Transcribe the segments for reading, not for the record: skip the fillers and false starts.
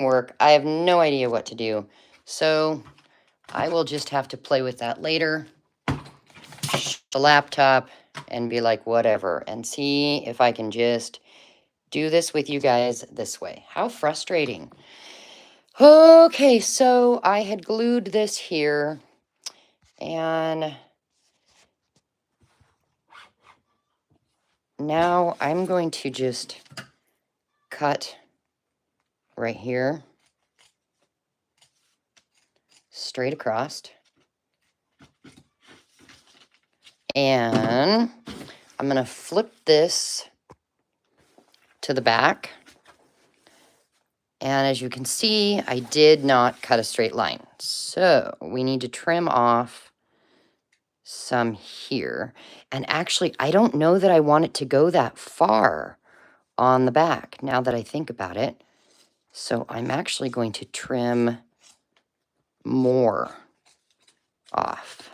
work. I have no idea what to do. So I will just have to play with that later. Shut the laptop and be like, whatever, and see if I can just do this with you guys this way. How frustrating. Okay, so I had glued this here, and now I'm going to just cut right here, straight across. And I'm going to flip this to the back. And as you can see, I did not cut a straight line. So we need to trim off some here. And actually, I don't know that I want it to go that far on the back, now that I think about it. So I'm actually going to trim more off.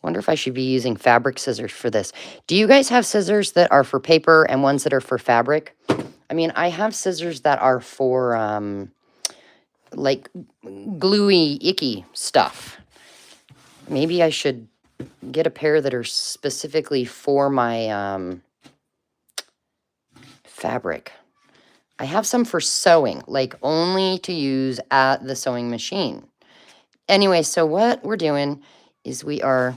Wonder if I should be using fabric scissors for this. Do you guys have scissors that are for paper and ones that are for fabric? I mean, I have scissors that are for like gluey, icky stuff. Maybe I should get a pair that are specifically for my fabric. I have some for sewing, like only to use at the sewing machine. Anyway, so what we're doing is we are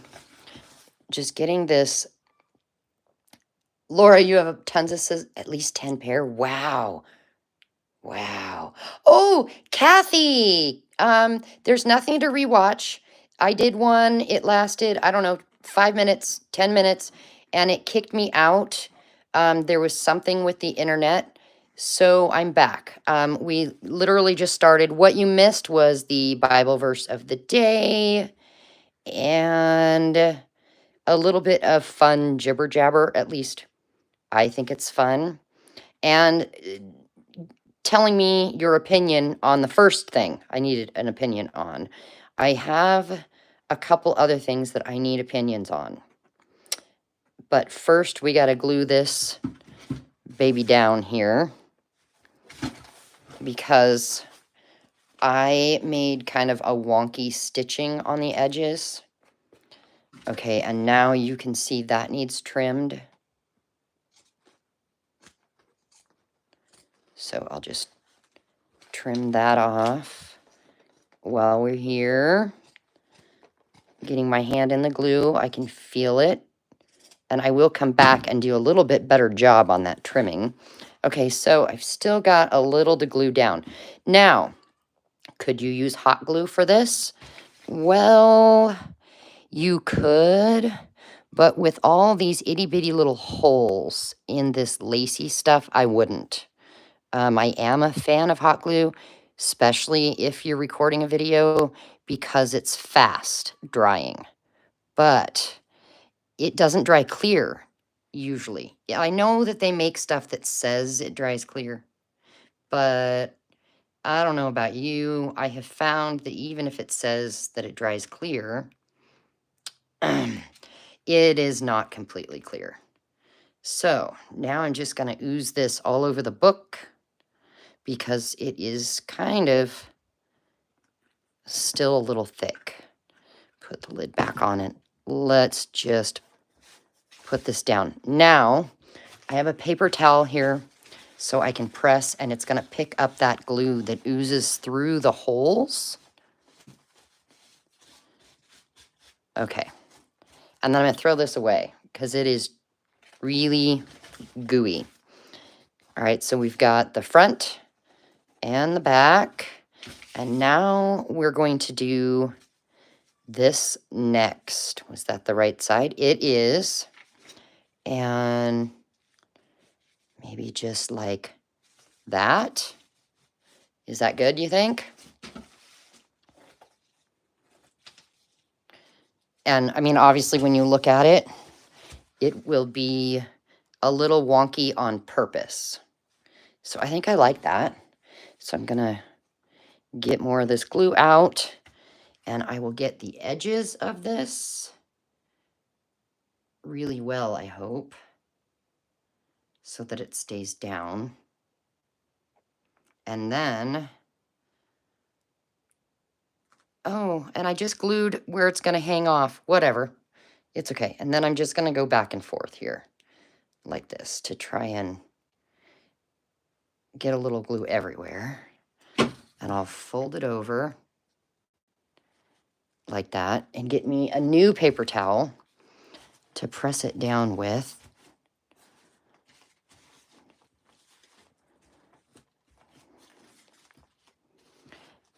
just getting this. Laura, you have tons of scissors, at least 10 pair. Wow. Wow. Oh, Kathy, there's nothing to rewatch. I did one. It lasted, I don't know, 5 minutes, 10 minutes, and it kicked me out. There was something with the internet, so I'm back. We literally just started. What you missed was the Bible verse of the day and a little bit of fun jibber jabber. At least I think it's fun. And telling me your opinion on the first thing I needed an opinion on. I have a couple other things that I need opinions on. But first, we got to glue this baby down here because I made kind of a wonky stitching on the edges. Okay, and now you can see that needs trimmed. So I'll just trim that off while we're here. Getting my hand in the glue, I can feel it. And I will come back and do a little bit better job on that trimming. Okay, so I've still got a little to glue down. Now, could you use hot glue for this? Well, you could, but with all these itty bitty little holes in this lacy stuff, I wouldn't. I am a fan of hot glue, especially if you're recording a video because it's fast drying. But it doesn't dry clear, usually. Yeah, I know that they make stuff that says it dries clear, but I don't know about you. I have found that even if it says that it dries clear, it is not completely clear. So now I'm just going to ooze this all over the book because it is kind of still a little thick. Put the lid back on it. Let's just put this down. Now, I have a paper towel here so I can press, and it's going to pick up that glue that oozes through the holes. Okay. And then I'm going to throw this away because it is really gooey. All right, so we've got the front and the back. And now we're going to do this next. Was that the right side? It is. And maybe just like that. Is that good, you think? And I mean, obviously, when you look at it, it will be a little wonky on purpose. So I think I like that. So I'm going to get more of this glue out, and I will get the edges of this really well, I hope. so that it stays down. And then, oh, and I just glued where it's going to hang off. Whatever. It's okay. And then I'm just going to go back and forth here like this to try and get a little glue everywhere. And I'll fold it over like that and get me a new paper towel to press it down with.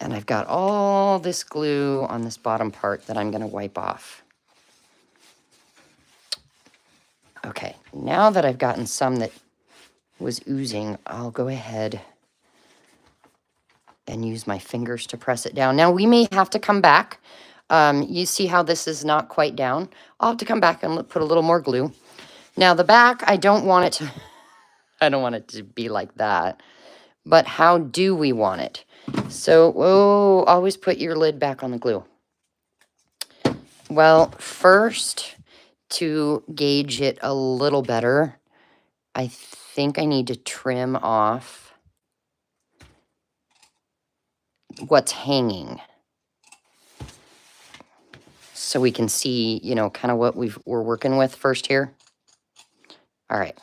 And I've got all this glue on this bottom part that I'm going to wipe off. Okay, now that I've gotten some that was oozing, I'll go ahead and use my fingers to press it down. Now, we may have to come back. You see how this is not quite down? I'll have to come back and put a little more glue. Now, the back, I don't want it to be like that. But how do we want it? So, always put your lid back on the glue. Well, first, to gauge it a little better, I think I need to trim off what's hanging. So we can see, you know, kind of what we're working with first here. All right.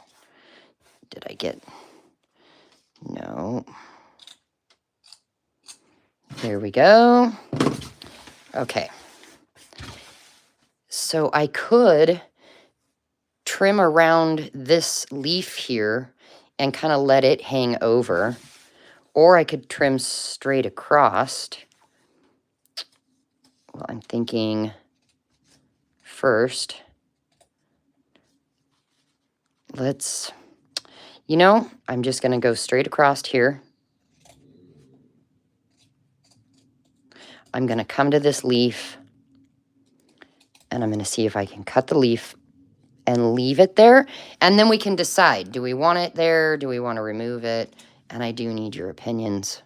Did I get... No. There we go. Okay. So I could trim around this leaf here and kind of let it hang over. Or I could trim straight across. Well, I'm thinking first, let's, you know, I'm just going to go straight across here. I'm going to come to this leaf and I'm going to see if I can cut the leaf and leave it there. And then we can decide, do we want it there? Do we want to remove it? And I do need your opinions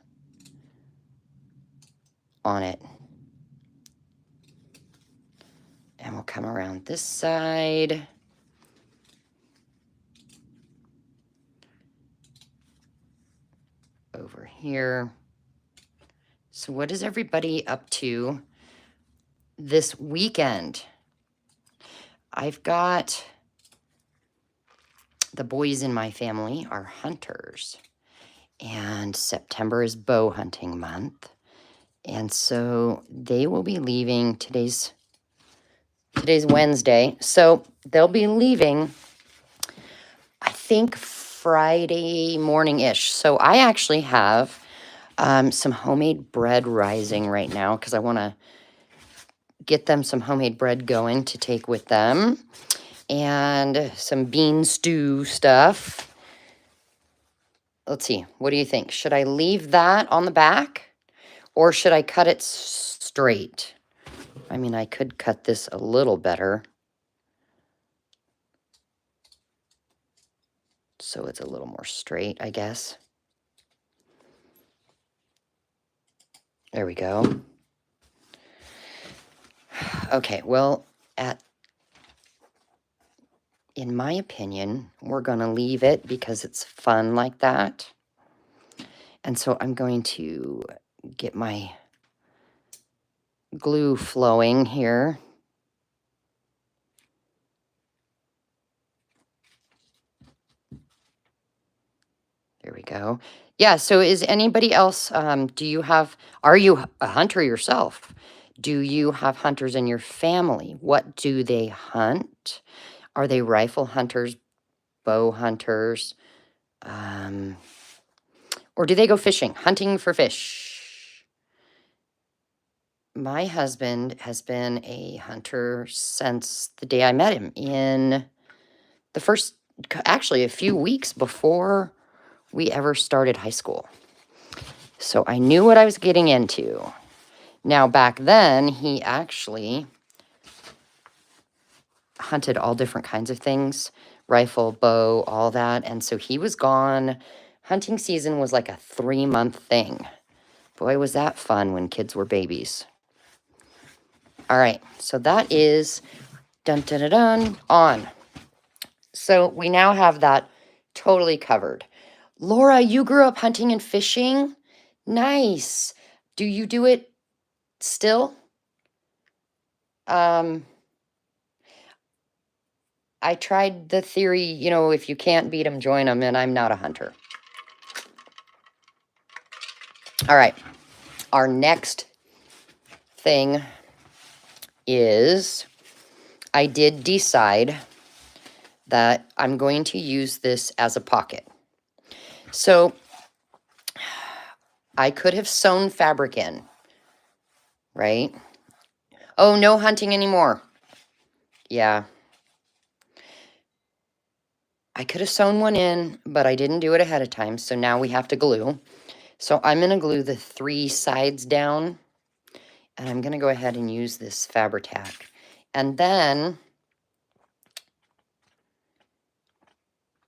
on it. And we'll come around this side. Over here. So what is everybody up to this weekend? I've got the boys in my family are hunters. And September is bow hunting month. And so they will be leaving, today's Wednesday. So they'll be leaving, I think, Friday morning-ish. So I actually have some homemade bread rising right now because I want to get them some homemade bread going to take with them. And some bean stew stuff. Let's see. What do you think? Should I leave that on the back? Or should I cut it straight? I mean, I could cut this a little better. So it's a little more straight, I guess. There we go. Okay, well, in my opinion, we're going to leave it because it's fun like that. And so I'm going to get my glue flowing here. There we go. Yeah, so is anybody else, are you a hunter yourself? Do you have hunters in your family? What do they hunt? Are they rifle hunters, bow hunters? Or do they go fishing, hunting for fish? My husband has been a hunter since the day I met him in actually a few weeks before we ever started high school. So I knew what I was getting into. Now, back then, he actually hunted all different kinds of things, rifle, bow, all that. And so he was gone. Hunting season was like a 3-month thing. Boy, was that fun when kids were babies. All right, so that is dun, dun, dun, dun, on. So we now have that Totally covered. Laura, you grew up hunting and fishing? Nice. Do you do it still? I tried the theory, you know, if you can't beat them, join them, and I'm not a hunter. All right. Our next thing is I did decide that I'm going to use this as a pocket. So I could have sewn fabric in, right? Oh, no hunting anymore. Yeah. I could have sewn one in, but I didn't do it ahead of time, so now we have to glue. So I'm going to glue the 3 sides down, and I'm going to go ahead and use this Fabri-Tac. And then,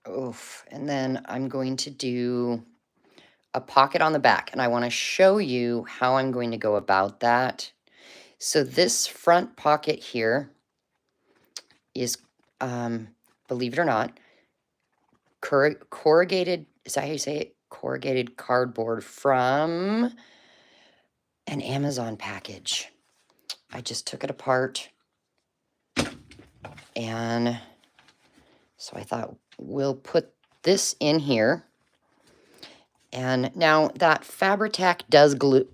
I'm going to do a pocket on the back, and I want to show you how I'm going to go about that. So this front pocket here is, believe it or not, corrugated, is that how you say it? Corrugated cardboard from an Amazon package. I just took it apart, and so I thought we'll put this in here. And now that Fabri-Tac does glue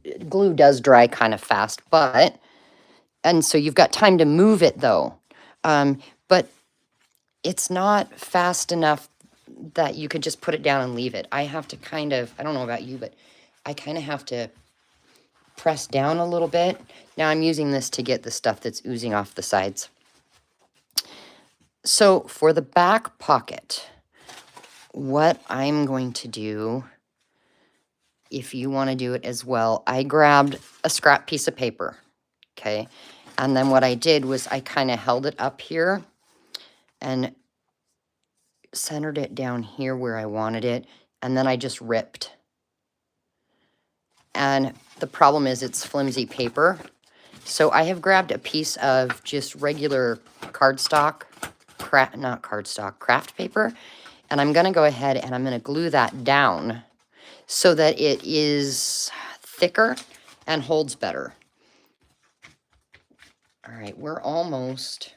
does dry kind of fast, and so you've got time to move it though. But it's not fast enough that you could just put it down and leave it. I have to kind of, I don't know about you, but I kind of have to press down a little bit. Now I'm using this to get the stuff that's oozing off the sides. So for the back pocket, what I'm going to do, if you want to do it as well, I grabbed a scrap piece of paper, okay? And then what I did was I kind of held it up here and centered it down here where I wanted it, and then I just ripped. And the problem is it's flimsy paper. So I have grabbed a piece of just regular cardstock, craft paper, and I'm going to go ahead and I'm going to glue that down so that it is thicker and holds better. All right, we're almost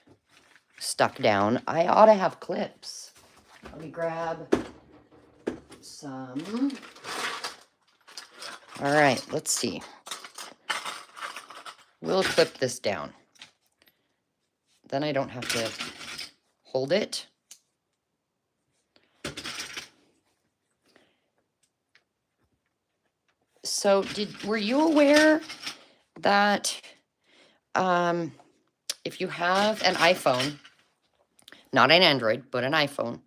stuck down. I ought to have clips. Let me grab some. All right, let's see. We'll clip this down. Then I don't have to hold it. So were you aware that if you have an iPhone, not an Android, but an iPhone,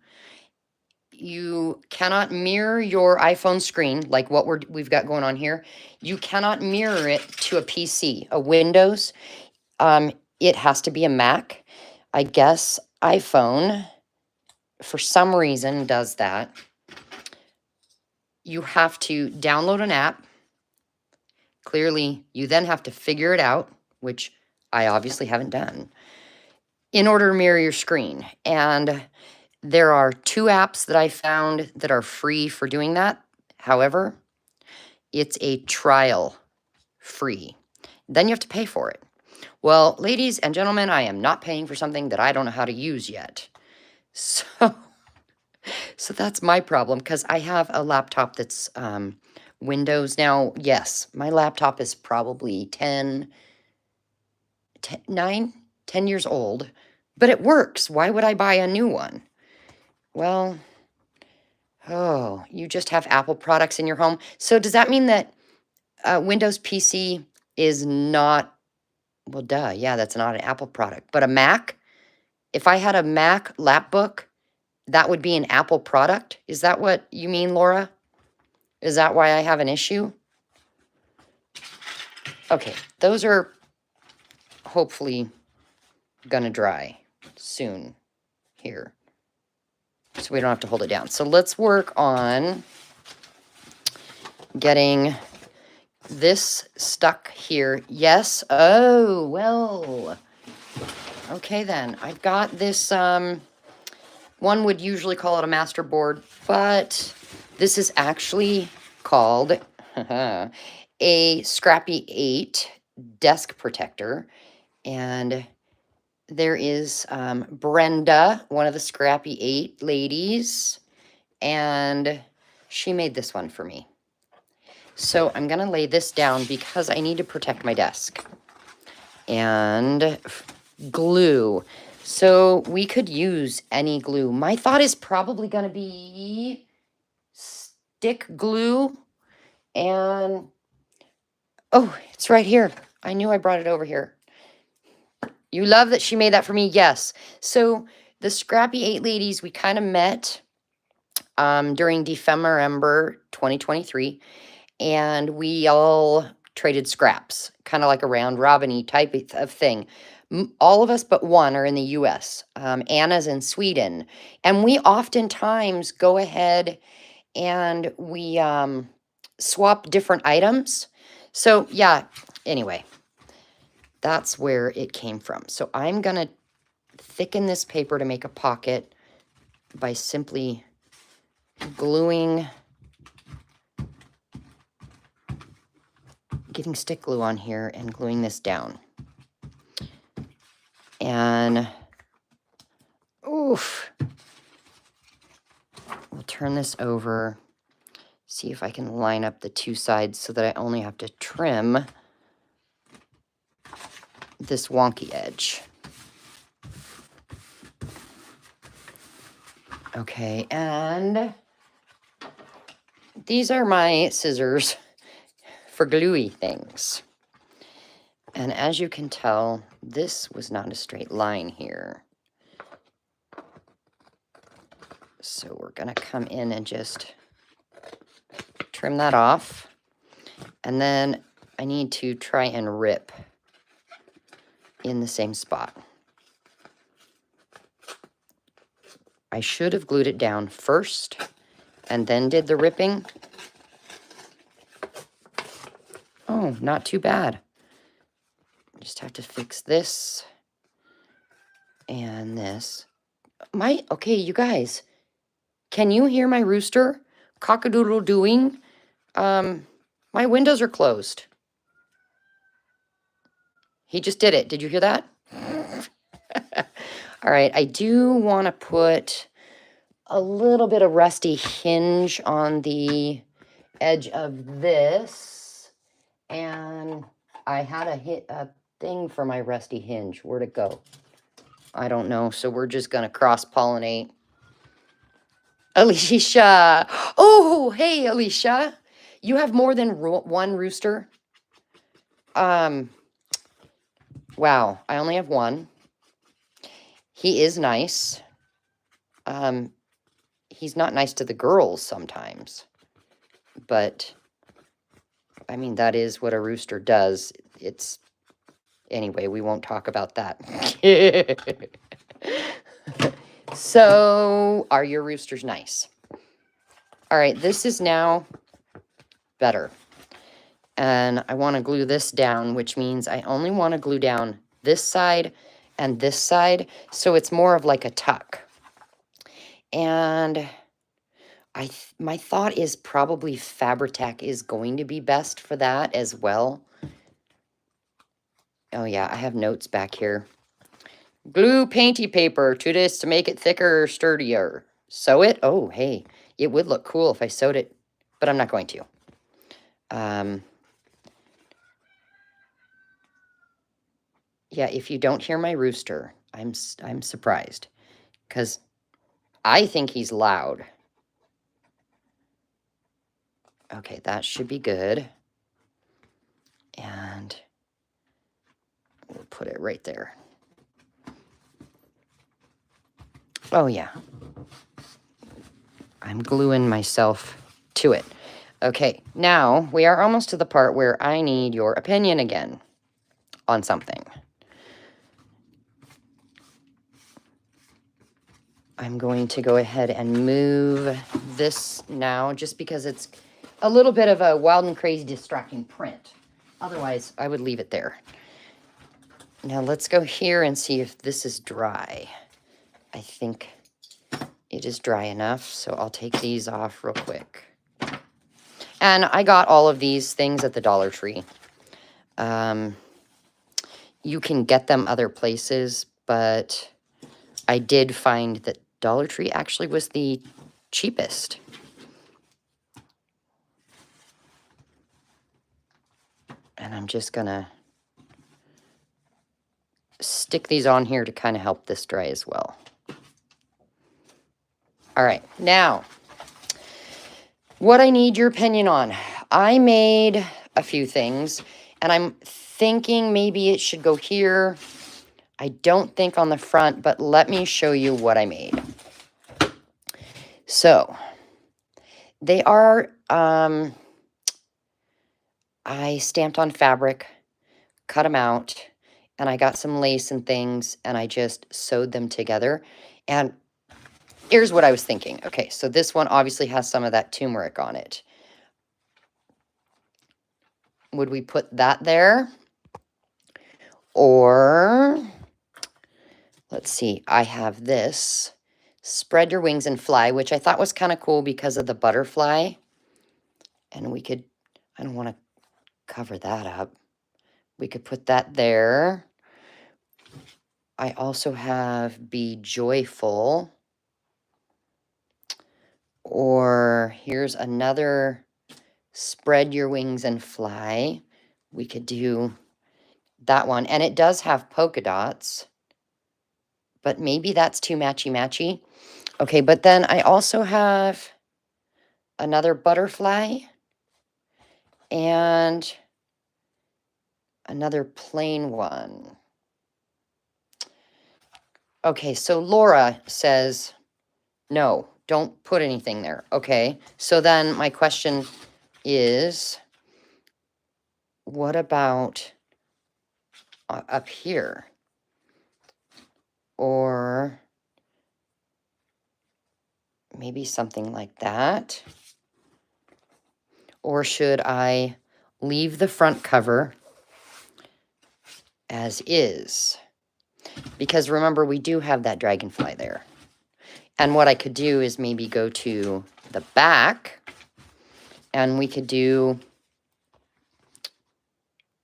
you cannot mirror your iPhone screen like what we've got going on here. You cannot mirror it to a PC, a Windows. It has to be a Mac. I guess iPhone, for some reason, does that. You have to download an app. Clearly, you then have to figure it out, which I obviously haven't done, in order to mirror your screen. And there are 2 apps that I found that are free for doing that. However, it's a trial free. Then you have to pay for it. Well, ladies and gentlemen, I am not paying for something that I don't know how to use yet. So that's my problem, because I have a laptop that's Windows. Now, yes, my laptop is probably 10 years old, but it works. Why would I buy a new one? Well, oh, you just have Apple products in your home. So does that mean that Windows PC is not, well, duh, yeah, that's not an Apple product. But a Mac, if I had a Mac lapbook, that would be an Apple product? Is that what you mean, Laura? Is that why I have an issue? Okay, those are hopefully gonna dry soon here, so we don't have to hold it down. So let's work on getting this stuck here. Yes. Oh, well. Okay, then. I've got this One would usually call it a master board, but this is actually called a Scrappy 8 desk protector. And there is Brenda, one of the Scrappy 8 ladies, and she made this one for me. So I'm going to lay this down because I need to protect my desk. And glue. So we could use any glue. My thought is probably going to be stick glue. And, oh, it's right here. I knew I brought it over here. You love that she made that for me? Yes. So the Scrappy 8 ladies, we kind of met during December 2023. And we all traded scraps, kind of like a round robin-y type of thing. All of us but one are in the U.S. Anna's in Sweden. And we oftentimes go ahead and we swap different items. So, yeah, anyway, that's where it came from. So I'm going to thicken this paper to make a pocket by simply gluing, getting stick glue on here and gluing this down. And, oof, we'll turn this over, see if I can line up the two sides so that I only have to trim this wonky edge. Okay, and these are my scissors for gluey things. And as you can tell, this was not a straight line here. So we're going to come in and just trim that off. And then I need to try and rip in the same spot. I should have glued it down first and then did the ripping. Oh, not too bad. Just have to fix this and this. Okay, you guys, can you hear my rooster cock-a-doodle doing? My windows are closed. He just did it. Did you hear that? All right, I do want to put a little bit of rusty hinge on the edge of this. And I had a thing for my rusty hinge. Where'd it go? I don't know. So we're just going to cross-pollinate. Alicia. Oh, hey, Alicia. You have more than one rooster? Wow, I only have one. He is nice. He's not nice to the girls sometimes. But, I mean, that is what a rooster does. Anyway, we won't talk about that. So, are your roosters nice? All right, this is now better. And I want to glue this down, which means I only want to glue down this side and this side, so it's more of like a tuck. And my thought is probably Fabri-Tac is going to be best for that as well. Oh yeah, I have notes back here. Glue painty paper to this to make it thicker or sturdier. Sew it? Oh, hey, it would look cool if I sewed it, but I'm not going to. Yeah, if you don't hear my rooster, I'm surprised, because I think he's loud. Okay, that should be good. And we'll put it right there. Oh, yeah. I'm gluing myself to it. Okay, now we are almost to the part where I need your opinion again on something. I'm going to go ahead and move this now just because it's a little bit of a wild and crazy distracting print. Otherwise, I would leave it there. Now let's go here and see if this is dry. I think it is dry enough, so I'll take these off real quick. And I got all of these things at the Dollar Tree. You can get them other places, but I did find that Dollar Tree actually was the cheapest. And I'm just gonna stick these on here to kind of help this dry as well. All right, now, what I need your opinion on. I made a few things, and I'm thinking maybe it should go here. I don't think on the front, but let me show you what I made. So, they are, I stamped on fabric, cut them out, and I got some lace and things, and I just sewed them together. And here's what I was thinking. Okay, so this one obviously has some of that turmeric on it. Would we put that there? Or, let's see, I have this, Spread Your Wings and Fly, which I thought was kind of cool because of the butterfly. And we could, I don't want to cover that up. We could put that there. I also have Be Joyful. Or here's another Spread Your Wings and Fly. We could do that one. And it does have polka dots, but maybe that's too matchy-matchy. Okay, but then I also have another butterfly and another plain one. Okay, so Laura says, no, don't put anything there. Okay, so then my question is, what about up here? Or maybe something like that. Or should I leave the front cover as is? Because remember, we do have that dragonfly there. And what I could do is maybe go to the back, and we could do,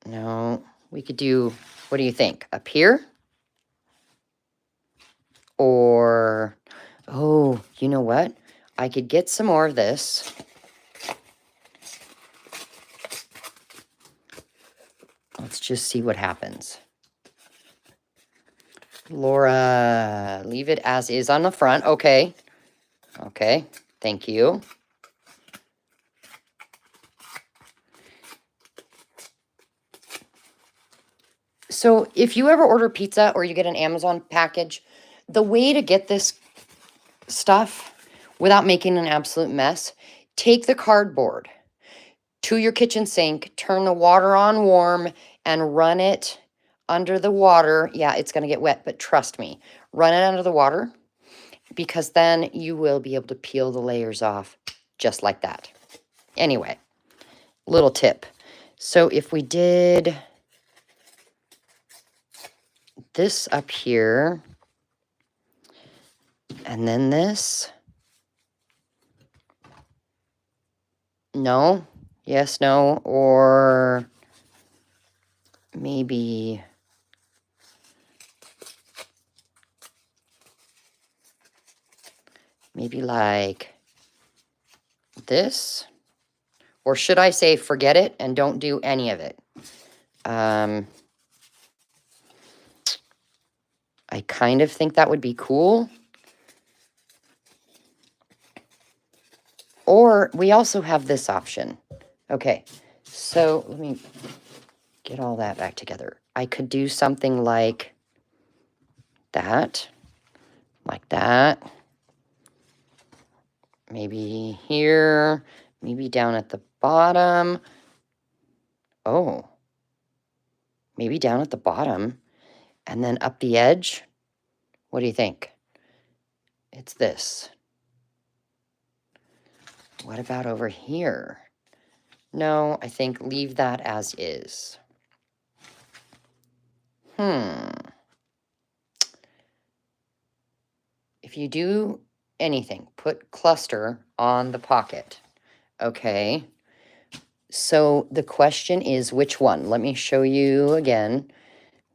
no, we could do, what do you think? Up here? Or, oh, you know what? I could get some more of this. Let's just see what happens. Laura, leave it as is on the front. Okay. Okay. Thank you. So if you ever order pizza or you get an Amazon package, the way to get this stuff without making an absolute mess, take the cardboard to your kitchen sink, turn the water on warm, and run it under the water. Yeah, it's going to get wet, but trust me, run it under the water, because then you will be able to peel the layers off just like that. Anyway, little tip. So if we did this up here, and then this, no, yes, no, or maybe like this, or should I say forget it and don't do any of it? I kind of think that would be cool. Or we also have this option. Okay, so let me get all that back together. I could do something like that, maybe here, maybe down at the bottom. Oh, maybe down at the bottom, and then up the edge. What do you think? It's this. What about over here? No, I think leave that as is. If you do anything. Put cluster on the pocket. Okay. So the question is, which one? Let me show you again.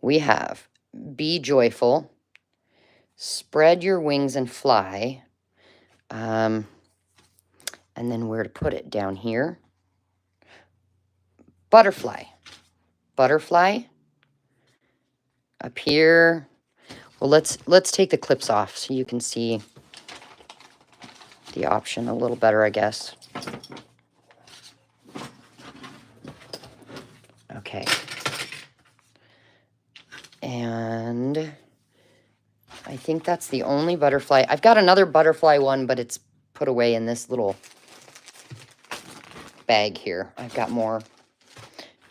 We have be joyful, spread your wings and fly. And then where to put it? Down here. Butterfly. Butterfly. Up here. Well, let's take the clips off so you can see the option a little better, I guess. Okay. And I think that's the only butterfly. I've got another butterfly one, but it's put away in this little bag here. I've got more.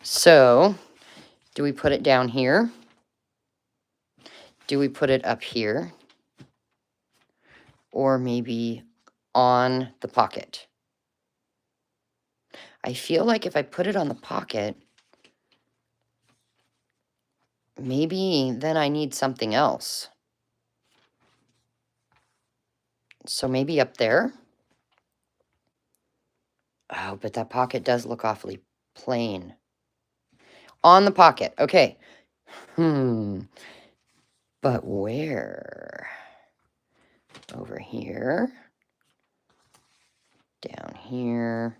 So, do we put it down here? Do we put it up here? Or maybe on the pocket? I feel like if I put it on the pocket, maybe then I need something else. So maybe up there? Oh, but that pocket does look awfully plain. On the pocket, okay. But where? Over here. Down here.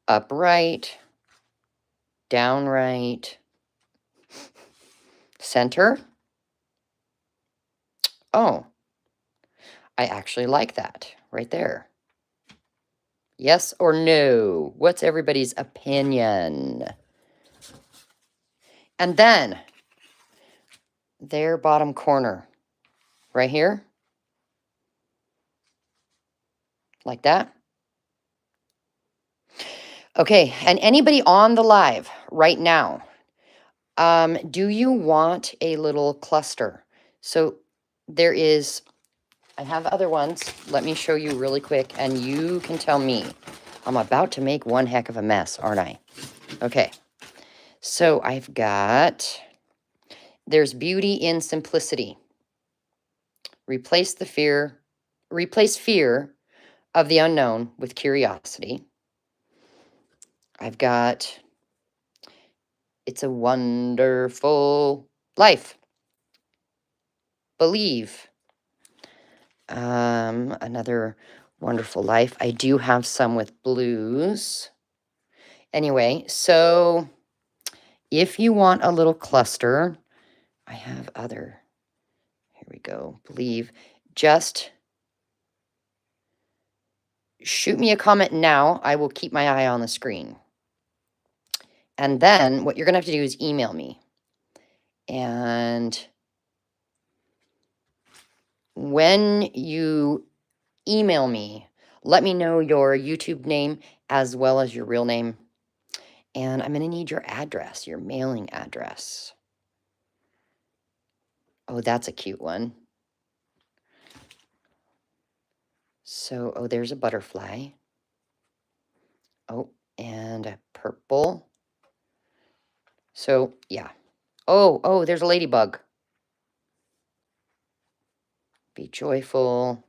Upright. Downright. Center. Oh, I actually like that right there. Yes or no? What's everybody's opinion? And then, their bottom corner, right here. Like that. Okay, and anybody on the live right now, do you want a little cluster? So there is, I have other ones. Let me show you really quick, and you can tell me. I'm about to make one heck of a mess, aren't I? Okay, so I've got, there's beauty in simplicity. Replace fear of the unknown with curiosity. I've got, it's a wonderful life. Believe. Another wonderful life. I do have some with blues. Anyway, so if you want a little cluster, I have other. Here we go. Believe. Just shoot me a comment now. I will keep my eye on the screen. And then what you're going to have to do is email me. And when you email me, let me know your YouTube name as well as your real name. And I'm going to need your address, your mailing address. Oh, that's a cute one. So, oh, there's a butterfly. Oh, and a purple. So, yeah. Oh, there's a ladybug. Be joyful.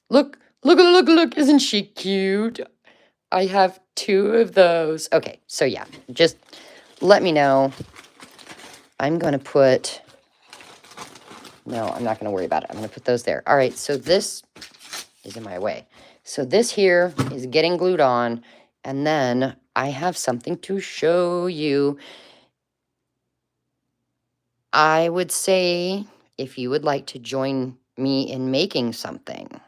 Look, isn't she cute? I have 2 of those. Okay, so yeah, just let me know. I'm going to put, no, I'm not going to worry about it. I'm going to put those there. All right, so this is in my way. So this here is getting glued on, and then I have something to show you. I would say if you would like to join me in making something,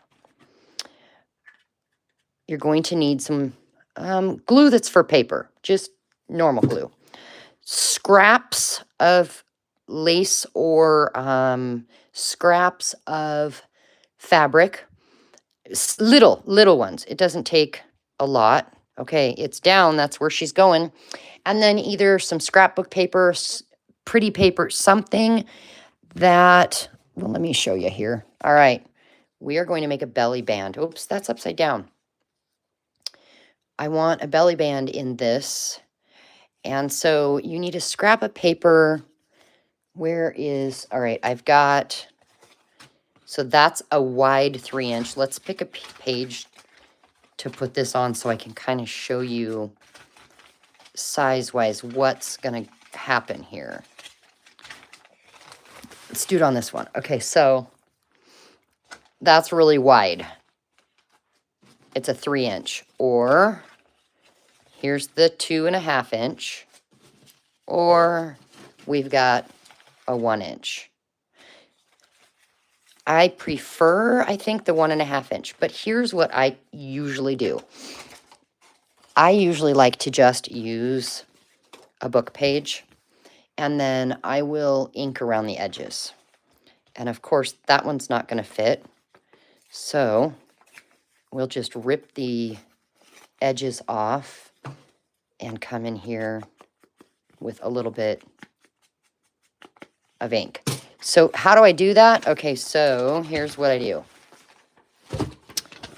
you're going to need some glue that's for paper, just normal glue. Scraps of lace or scraps of fabric, little ones. It doesn't take a lot. Okay, it's down. That's where she's going. And then either some scrapbook paper, pretty paper, something that, well, let me show you here. All right, we are going to make a belly band. Oops, that's upside down. I want a belly band in this. And so you need a scrap of paper. Where is, all right, I've got, so that's a wide 3-inch. Let's pick a page to put this on so I can kind of show you size-wise what's going to happen here. Let's do it on this one. Okay, so that's really wide. It's a 3-inch. Or here's the 2.5-inch. Or we've got a 1-inch. I prefer, I think, the 1.5-inch. But here's what I usually do. I usually like to just use a book page, and then I will ink around the edges. And of course, that one's not going to fit. So we'll just rip the edges off and come in here with a little bit of ink. So how do I do that? Okay, so here's what I do.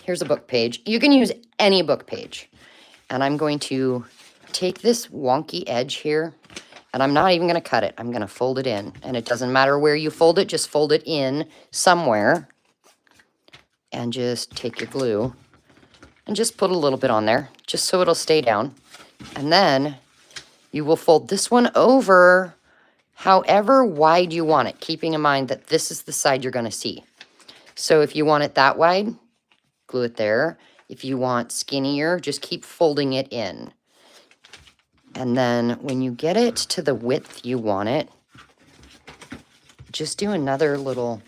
Here's a book page. You can use any book page. And I'm going to take this wonky edge here, and I'm not even going to cut it. I'm going to fold it in. And it doesn't matter where you fold it, just fold it in somewhere. And just take your glue and just put a little bit on there, just so it'll stay down. And then you will fold this one over however wide you want it, keeping in mind that this is the side you're going to see. So if you want it that wide, glue it there. If you want skinnier, just keep folding it in. And then when you get it to the width you want it, just do another little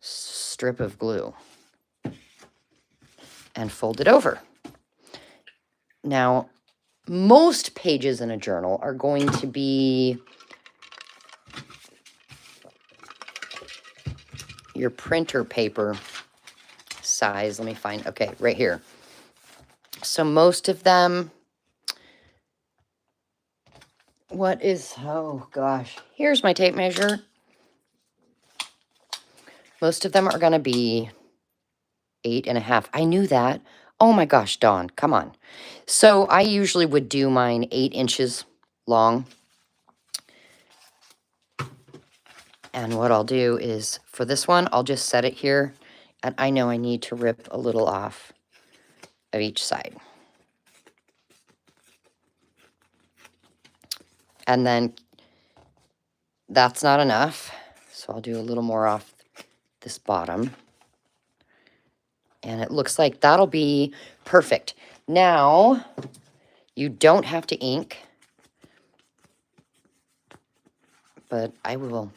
strip of glue and fold it over. Now, most pages in a journal are going to be your printer paper size. Let me find, okay, right here. So most of them, oh gosh, here's my tape measure. Most of them are going to be 8.5. I knew that. Oh my gosh, Dawn, come on. So I usually would do mine 8 inches long. And what I'll do is, for this one, I'll just set it here. And I know I need to rip a little off of each side. And then that's not enough. So I'll do a little more off this bottom. And it looks like that'll be perfect. Now, you don't have to ink, but I will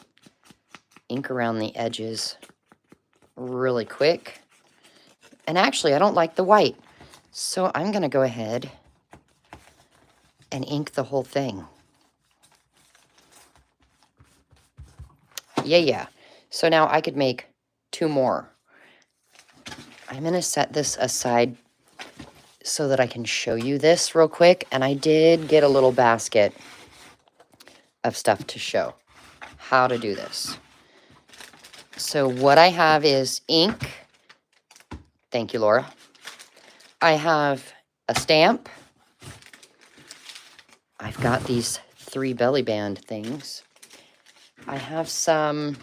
ink around the edges really quick. And actually, I don't like the white, so I'm going to go ahead and ink the whole thing. Yeah. So now I could make 2 more. I'm going to set this aside so that I can show you this real quick. And I did get a little basket of stuff to show how to do this. So what I have is ink. Thank you, Laura. I have a stamp. I've got these 3 belly band things. I have some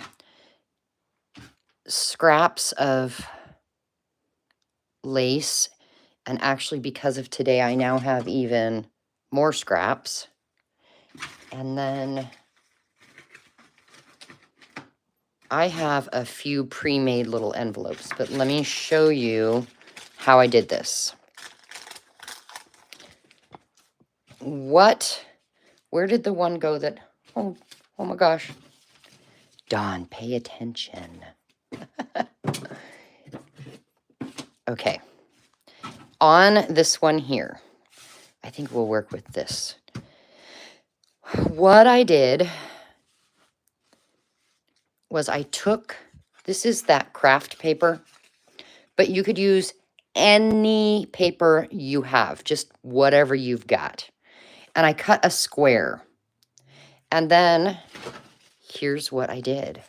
scraps of lace. And actually, because of today, I now have even more scraps. And then I have a few pre-made little envelopes, but let me show you how I did this. Where did the one go that, oh my gosh. Dawn, pay attention. Okay. On this one here, I think we'll work with this. What I did was I took, this is that craft paper, but you could use any paper you have, just whatever you've got. And I cut a square. And then here's what I did.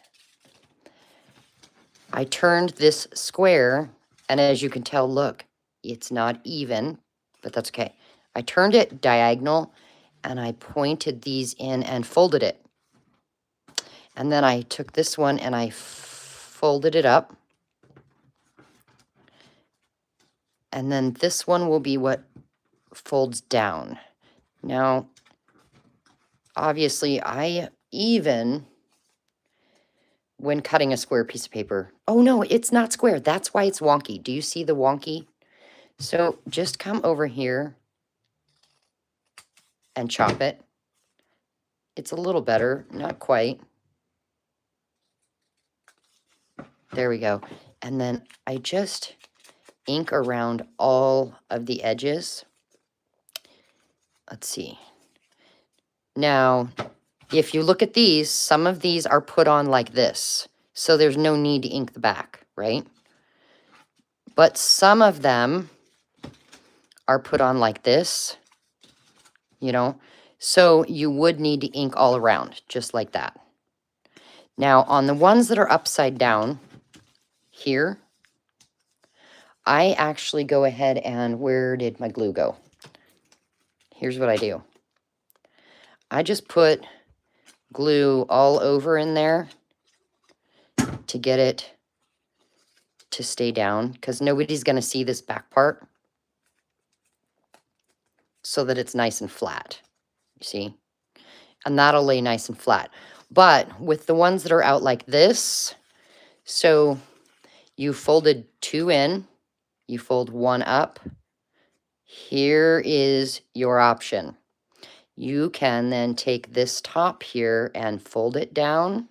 I turned this square, and as you can tell, look, it's not even, but that's okay. I turned it diagonal, and I pointed these in and folded it. And then I took this one and I folded it up. And then this one will be what folds down. Now, obviously, when cutting a square piece of paper, oh no, it's not square. That's why it's wonky. Do you see the wonky? So just come over here and chop it. It's a little better, not quite. There we go. And then I just ink around all of the edges. Let's see. Now, if you look at these, some of these are put on like this. So there's no need to ink the back, right? But some of them are put on like this, you know? So you would need to ink all around, just like that. Now, on the ones that are upside down here, I actually go ahead and, where did my glue go? Here's what I do. I just put glue all over in there to get it to stay down, because nobody's going to see this back part, so that it's nice and flat, you see? And that'll lay nice and flat. But with the ones that are out like this, so you folded 2 in, you fold 1 up, here is your option. You can then take this top here and fold it down.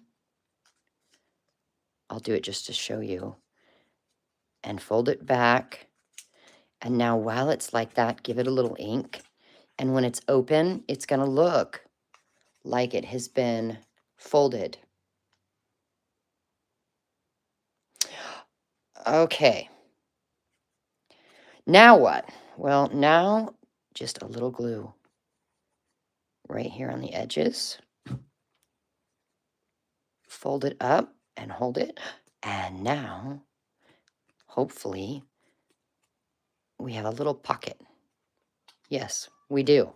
I'll do it just to show you. And fold it back. And now while it's like that, give it a little ink. And when it's open, it's going to look like it has been folded. Okay. Now what? Well, now just a little glue right here on the edges. Fold it up and hold it. And now, hopefully, we have a little pocket. Yes, we do.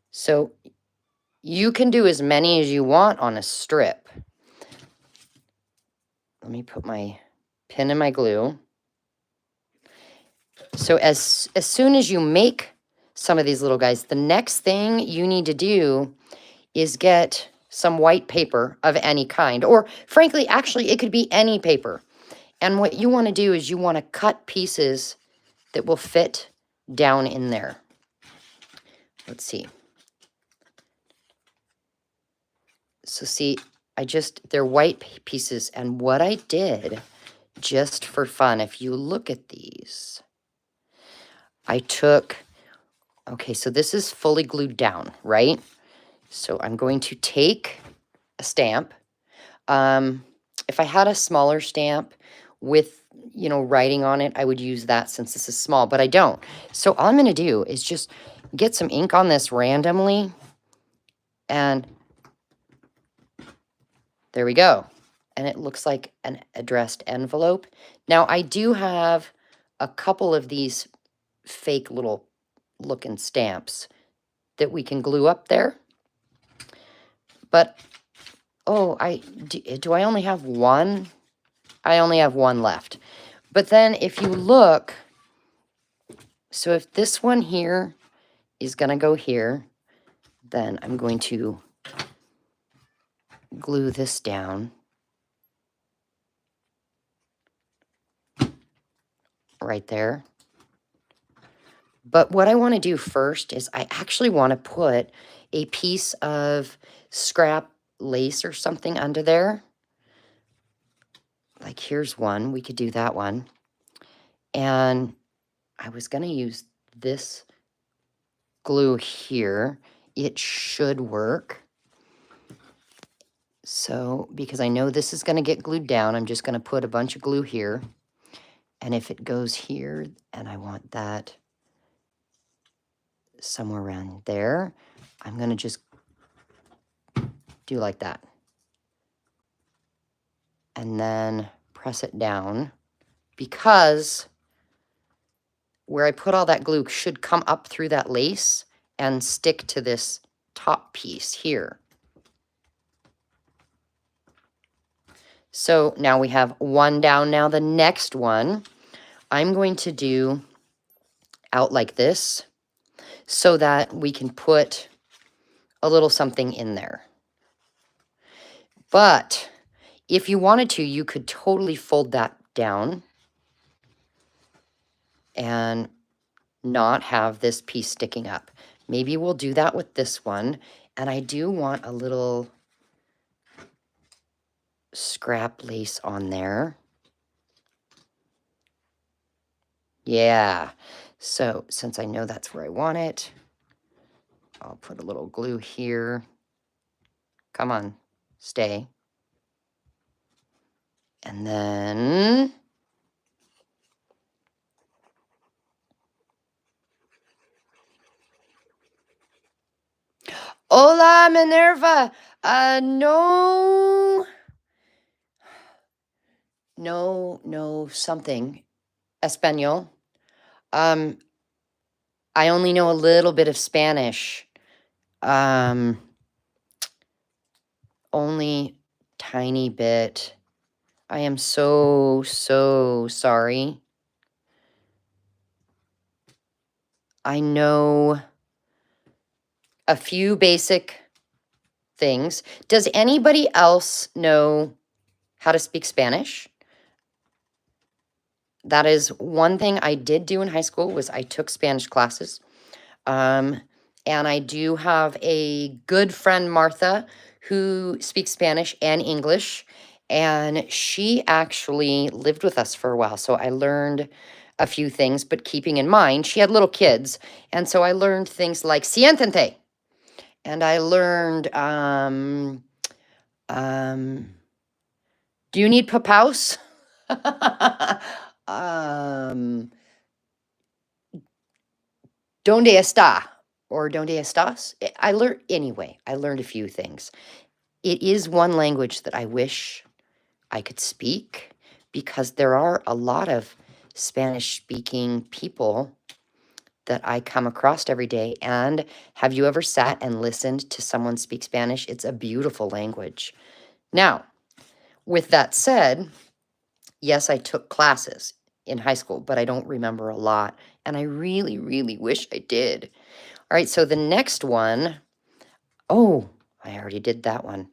So you can do as many as you want on a strip. Let me put my pin in my glue. So as soon as you make some of these little guys, the next thing you need to do is get some white paper of any kind. Or frankly, actually, it could be any paper. And what you want to do is you want to cut pieces that will fit down in there. Let's see. So see, they're white pieces. And what I did, just for fun, if you look at these, I took, okay, so this is fully glued down, right? So I'm going to take a stamp. If I had a smaller stamp with, you know, writing on it, I would use that since this is small, but I don't. So all I'm going to do is just get some ink on this randomly, and there we go. And it looks like an addressed envelope. Now, I do have a couple of these fake little looking stamps that we can glue up there. But, oh, do I only have one? I only have one left. But then if you look, so if this one here is going to go here, then I'm going to glue this down right there. But what I want to do first is I actually want to put a piece of scrap lace or something under there. Like here's one, we could do that one. And I was going to use this glue here. It should work. So, because I know this is going to get glued down, I'm just going to put a bunch of glue here. And if it goes here, and I want that somewhere around there, I'm going to just do like that. And then press it down, because where I put all that glue should come up through that lace and stick to this top piece here. So now we have one down. Now the next one, I'm going to do out like this so that we can put a little something in there. But if you wanted to, you could totally fold that down and not have this piece sticking up. Maybe we'll do that with this one. And I do want a little scrap lace on there. Yeah. So since I know that's where I want it, I'll put a little glue here. Come on, stay. And then hola, Minerva. No, something. Espanol. I only know a little bit of Spanish. Only tiny bit. I am so sorry. I know a few basic things. Does anybody else know how to speak Spanish? That is one thing I did do in high school was I took Spanish classes. And I do have a good friend, Martha, who speaks Spanish and English. And she actually lived with us for a while. So I learned a few things, but keeping in mind, she had little kids. And so I learned things like siéntate. And I learned, do you need papaus? ¿Dónde está? Or ¿Dónde estás? I learned a few things. It is one language that I wish I could speak because there are a lot of Spanish-speaking people that I come across every day. And have you ever sat and listened to someone speak Spanish? It's a beautiful language. Now, with that said, yes, I took classes in high school, but I don't remember a lot. And I really, really wish I did. All right, so the next one, oh, I already did that one.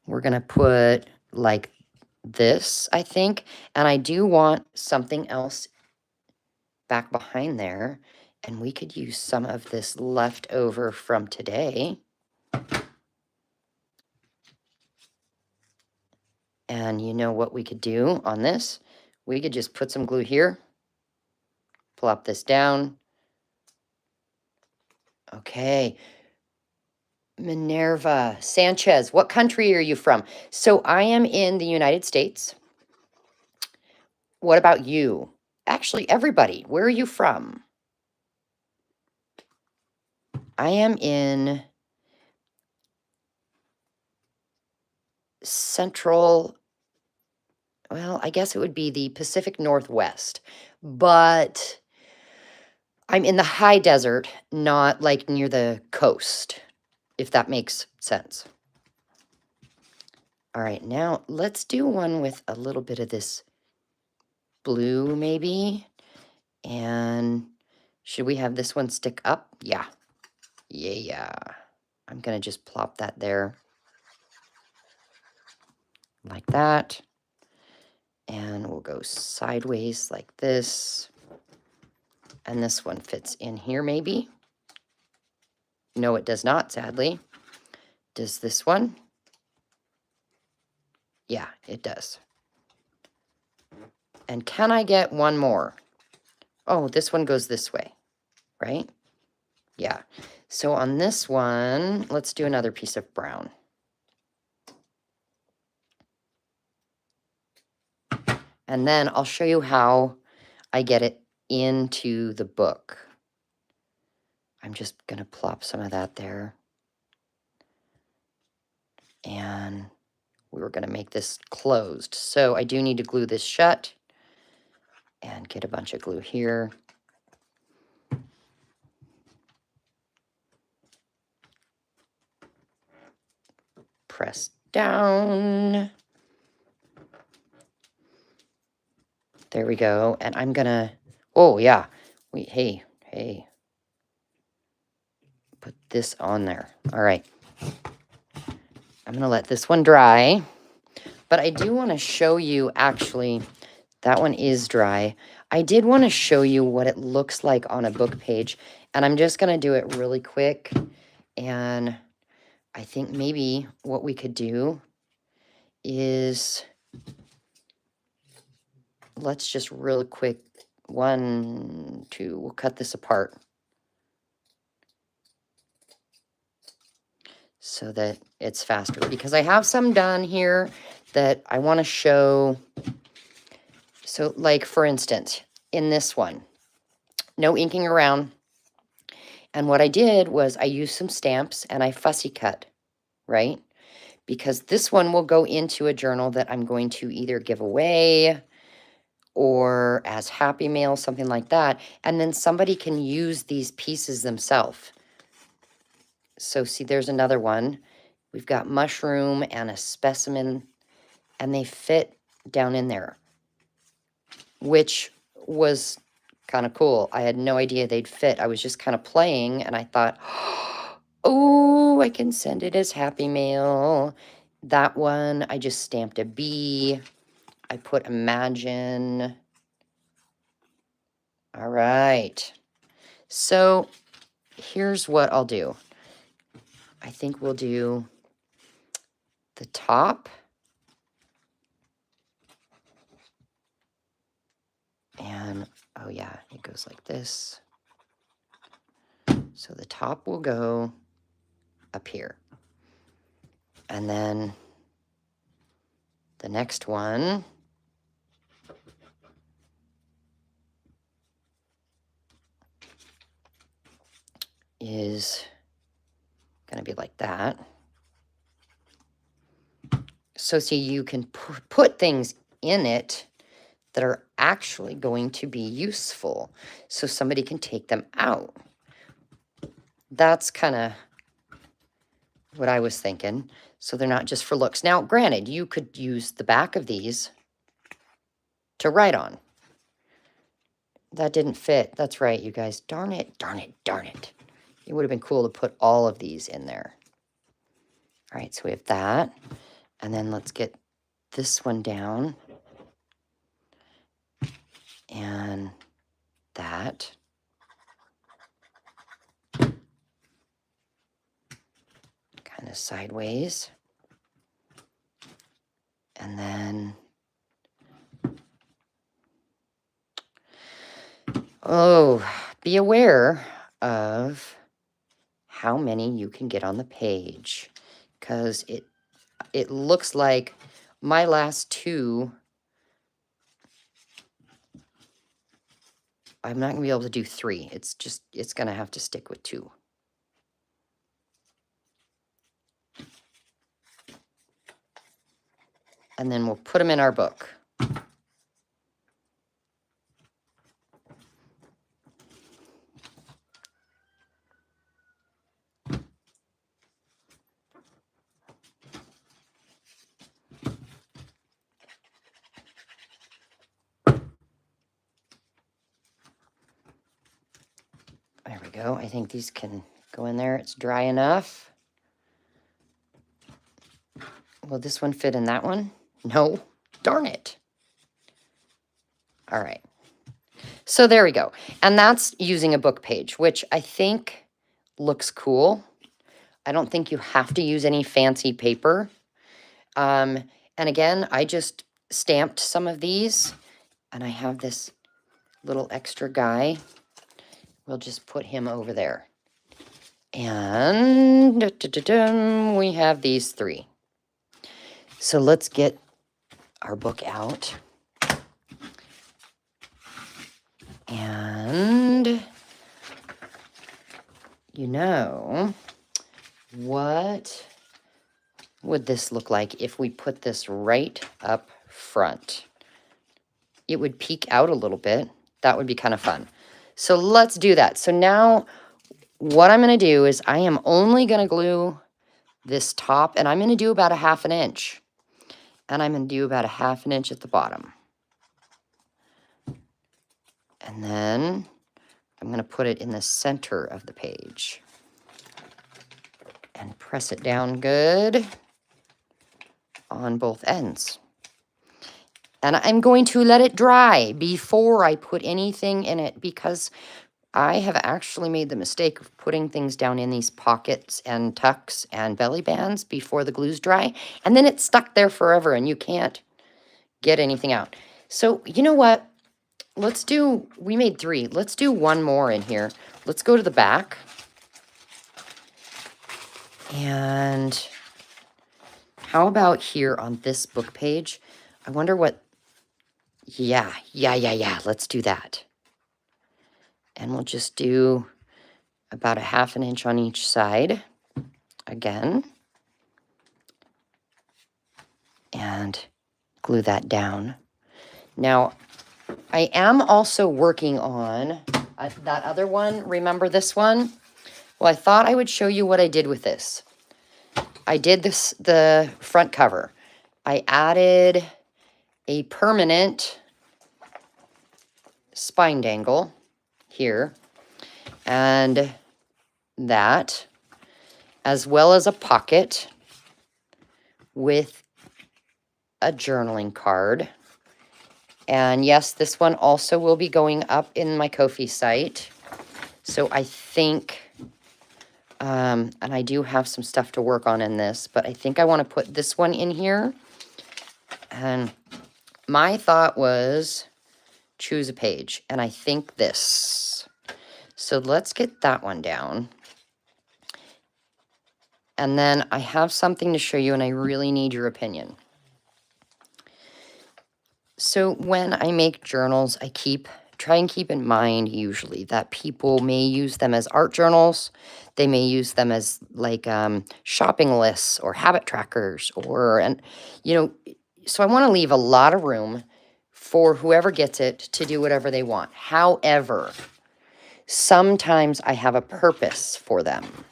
We're going to put like this, I think. And I do want something else back behind there. And we could use some of this leftover from today. And you know what we could do on this? We could just put some glue here. Plop this down. Okay. Minerva Sanchez, what country are you from? So I am in the United States. What about you? Actually, everybody, where are you from? I am in central, well, I guess it would be the Pacific Northwest, but I'm in the high desert, not like near the coast, if that makes sense. All right, now let's do one with a little bit of this blue maybe. And should we have this one stick up? Yeah. I'm going to just plop that there like that. And we'll go sideways like this. And this one fits in here maybe. No, it does not, sadly. Does this one? Yeah, it does. And can I get one more? Oh, this one goes this way, right? Yeah. So on this one, let's do another piece of brown. And then I'll show you how I get it into the book. I'm just going to plop some of that there. And we were going to make this closed. So I do need to glue this shut and get a bunch of glue here. press down. There we go. And I'm gonna, oh yeah, hey, put this on there. All right. I'm gonna let this one dry, but I do want to show you, actually, that one is dry. I did want to show you what it looks like on a book page, and I'm just gonna do it really quick. And I think maybe what we could do is, let's just real quick, 1, 2, we'll cut this apart so that it's faster, because I have some done here that I want to show. So like, for instance, in this one, no inking around. And what I did was I used some stamps and I fussy cut, right? Because this one will go into a journal that I'm going to either give away or as happy mail, something like that. And then somebody can use these pieces themselves. So see, there's another one. We've got mushroom and a specimen, and they fit down in there, which was kind of cool. I had no idea they'd fit. I was just kind of playing, and I thought, oh, I can send it as happy mail. That one, I just stamped a B. I put imagine. All right. So here's what I'll do. I think we'll do the top. And, oh yeah, it goes like this. So the top will go up here. And then the next one is going to be like that. So see, you can put things in it that are actually going to be useful, so somebody can take them out. That's kind of what I was thinking. So they're not just for looks. Now, granted, you could use the back of these to write on. That didn't fit. That's right, you guys. Darn it, darn it, darn it. It would have been cool to put all of these in there. All right, so we have that. And then let's get this one down. And that. Kind of sideways. And then, oh, be aware of how many you can get on the page, because it looks like my last two, I'm not gonna be able to do 3. It's gonna have to stick with 2. And then we'll put them in our book. There we go. I think these can go in there. It's dry enough. Will this one fit in that one? No. Darn it. All right. So there we go. And that's using a book page, which I think looks cool. I don't think you have to use any fancy paper. And again, I just stamped some of these, and I have this little extra guy. We'll just put him over there. And we have these 3. So let's get our book out. And, you know, what would this look like if we put this right up front? It would peek out a little bit. That would be kind of fun. So let's do that. So now what I'm going to do is I am only going to glue this top, and I'm going to do about a 1/2 inch. And I'm going to do about a 1/2 inch at the bottom. And then I'm going to put it in the center of the page. And press it down good on both ends. And I'm going to let it dry before I put anything in it, because I have actually made the mistake of putting things down in these pockets and tucks and belly bands before the glue's dry. And then it's stuck there forever and you can't get anything out. So you know what? We made 3. Let's do one more in here. Let's go to the back. And how about here on this book page? I wonder what, yeah. Let's do that. And we'll just do about a 1/2 inch on each side again. And glue that down. Now, I am also working on that other one. Remember this one? Well, I thought I would show you what I did with this. I did the front cover. I added a permanent spine dangle here, and that, as well as a pocket with a journaling card. And yes, this one also will be going up in my Ko-fi site. So I think, and I do have some stuff to work on in this, but I think I want to put this one in here. And my thought was choose a page, and I think this. So let's get that one down. And then I have something to show you, and I really need your opinion. So when I make journals, I try and keep in mind usually that people may use them as art journals. They may use them as like shopping lists or habit trackers, so I want to leave a lot of room for whoever gets it to do whatever they want. However, sometimes I have a purpose for them.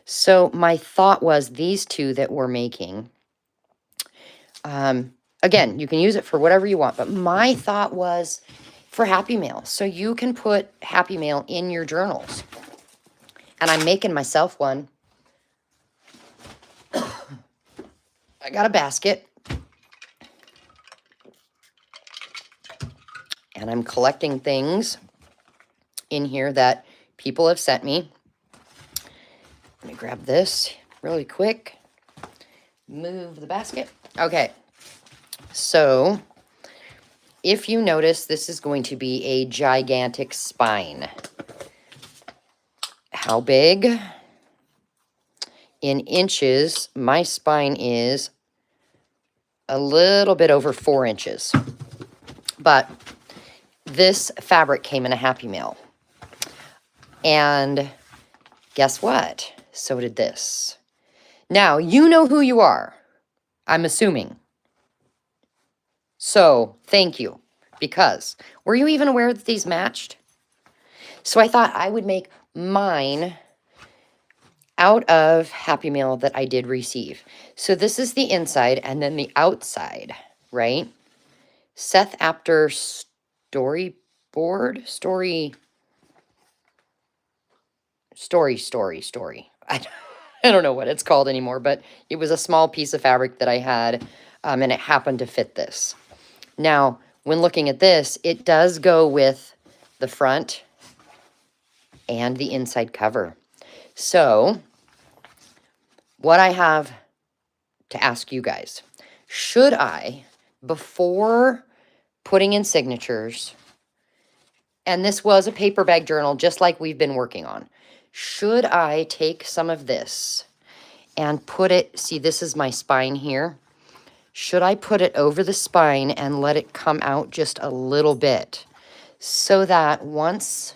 So my thought was these 2 that we're making, again, you can use it for whatever you want, but my thought was for Happy Mail. So you can put Happy Mail in your journals. And I'm making myself one. I got a basket. And I'm collecting things in here that people have sent me. Let me grab this really quick. Move the basket. Okay. So, if you notice, this is going to be a gigantic spine. How big? In inches, my spine is a little bit over 4 inches. But this fabric came in a Happy Mail. And guess what? So did this. Now, you know who you are, I'm assuming. So, thank you. Because, were you even aware that these matched? So I thought I would make mine out of Happy Mail that I did receive. So this is the inside, and then the outside, right? Seth Apter storyboard? Story. I don't know what it's called anymore, but it was a small piece of fabric that I had, and it happened to fit this. Now, when looking at this, it does go with the front and the inside cover. So, what I have to ask you guys, should I, before putting in signatures, and this was a paper bag journal just like we've been working on, should I take some of this and put it, see this is my spine here, should I put it over the spine and let it come out just a little bit so that once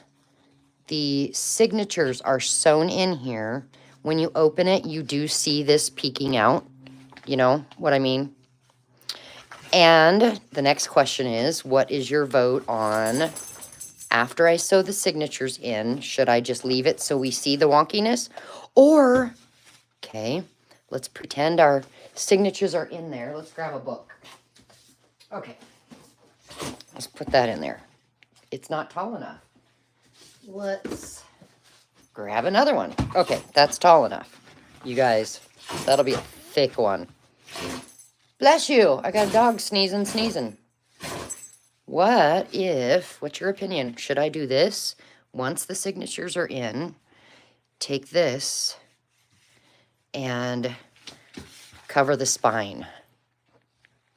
the signatures are sewn in here, when you open it, you do see this peeking out. You know what I mean? And the next question is, what is your vote on, after I sew the signatures in, should I just leave it so we see the wonkiness? Or, okay, Let's pretend our signatures are in there. Let's grab a book. Okay. Let's put that in there. It's not tall enough. Let's grab another one. Okay, that's tall enough. You guys, that'll be a thick one. Bless you. I got a dog sneezing. What's your opinion? Should I do this? Once the signatures are in, take this and cover the spine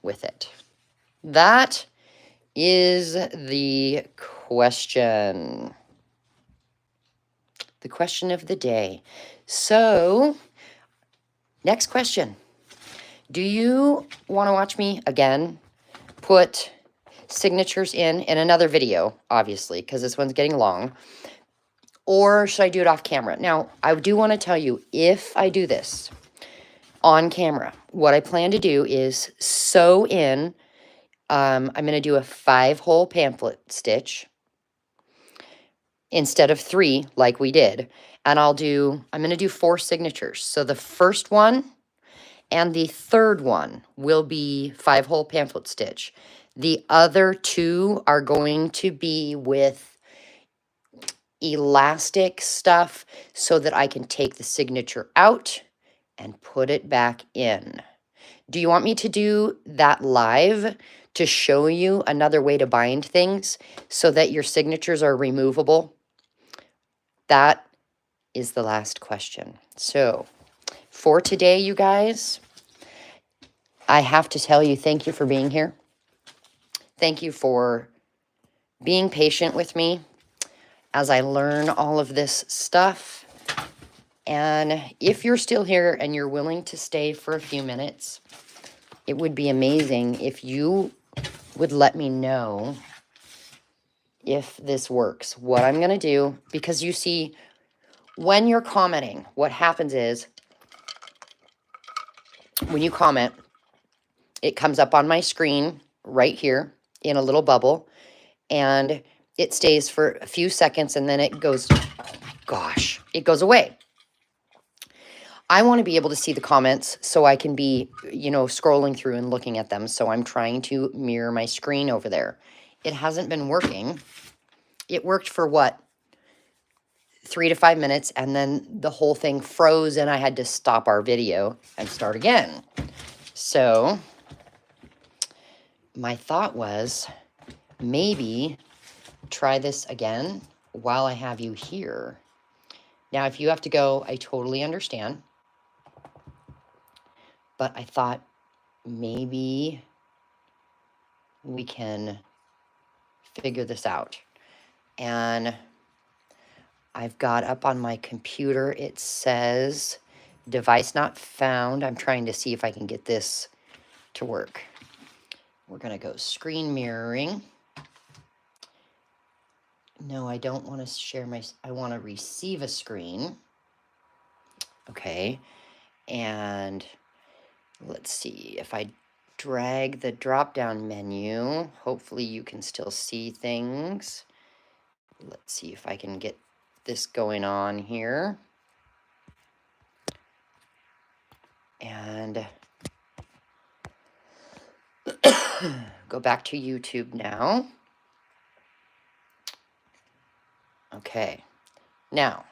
with it. That is the question. The question of the day. So, next question. Do you want to watch me again put signatures in another video, obviously, because this one's getting long? Or should I do it off camera? Now, I do want to tell you, if I do this on camera, what I plan to do is sew in, I'm going to do a 5-hole pamphlet stitch instead of 3 like we did. And I'm going to do 4 signatures. So the first one and the third one will be 5-hole pamphlet stitch. The other 2 are going to be with elastic stuff so that I can take the signature out and put it back in. Do you want me to do that live to show you another way to bind things so that your signatures are removable? That is the last question. So for today, you guys, I have to tell you, thank you for being here. Thank you for being patient with me as I learn all of this stuff. And if you're still here and you're willing to stay for a few minutes, it would be amazing if you would let me know if this works. What I'm going to do, because you see, when you're commenting, what happens is when you comment, it comes up on my screen right here in a little bubble, and it stays for a few seconds, and then it goes, oh my gosh, it goes away. I want to be able to see the comments so I can be, scrolling through and looking at them. So I'm trying to mirror my screen over there. It hasn't been working. It worked for 3 to 5 minutes, and then the whole thing froze and I had to stop our video and start again. So my thought was maybe try this again while I have you here. Now, if you have to go, I totally understand. But I thought maybe we can figure this out. And I've got up on my computer, it says device not found. I'm trying to see if I can get this to work. We're going to go screen mirroring. No, I don't want to share I want to receive a screen. Okay. And let's see if I drag the drop-down menu, hopefully you can still see things. Let's see if I can get this going on here. And go back to YouTube now. Okay. Now,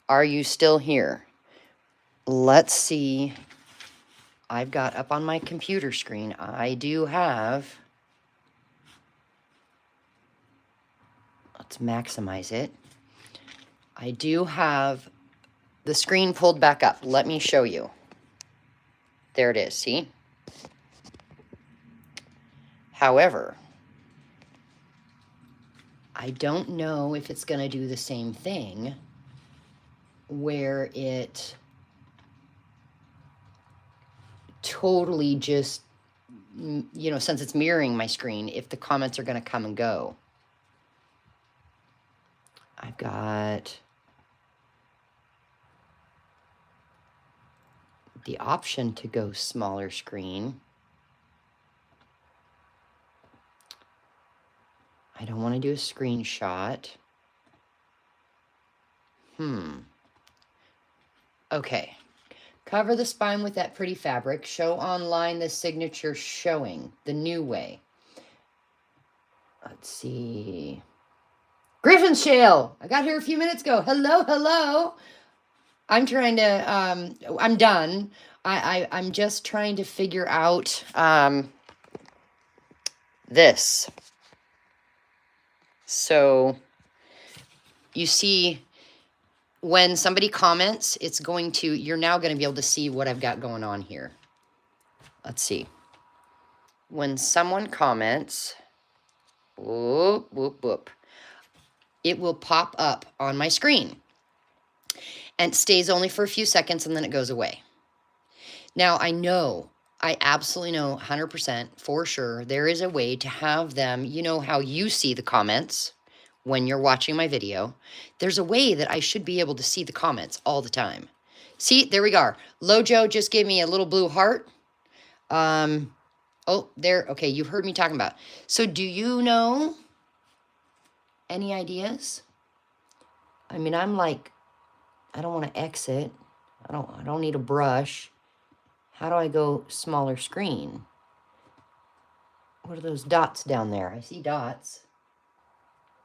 are you still here? Let's see. I've got up on my computer screen, I do have, let's maximize it. I do have the screen pulled back up. Let me show you. There it is, see? However, I don't know if it's going to do the same thing where it totally just, since it's mirroring my screen, if the comments are going to come and go. I've got the option to go smaller screen. I don't want to do a screenshot. Okay. Cover the spine with that pretty fabric. Show online the signature showing, the new way. Let's see. Griffin Shale. I got here a few minutes ago. Hello, hello. I'm trying to, I'm done. I'm just trying to figure out this. So you see, when somebody comments, it's going to, you're now going to be able to see what I've got going on here. Let's see. When someone comments, whoop, whoop, whoop, it will pop up on my screen. And it stays only for a few seconds and then it goes away. Now, I absolutely know 100% for sure there is a way to have them, you know how you see the comments when you're watching my video. There's a way that I should be able to see the comments all the time. See, there we go. Lojo just gave me a little blue heart. Oh, there. Okay, you heard me talking about. So do you know any ideas? I mean, I'm like, I don't want to exit. I don't need a brush. How do I go smaller screen? What are those dots down there? I see dots.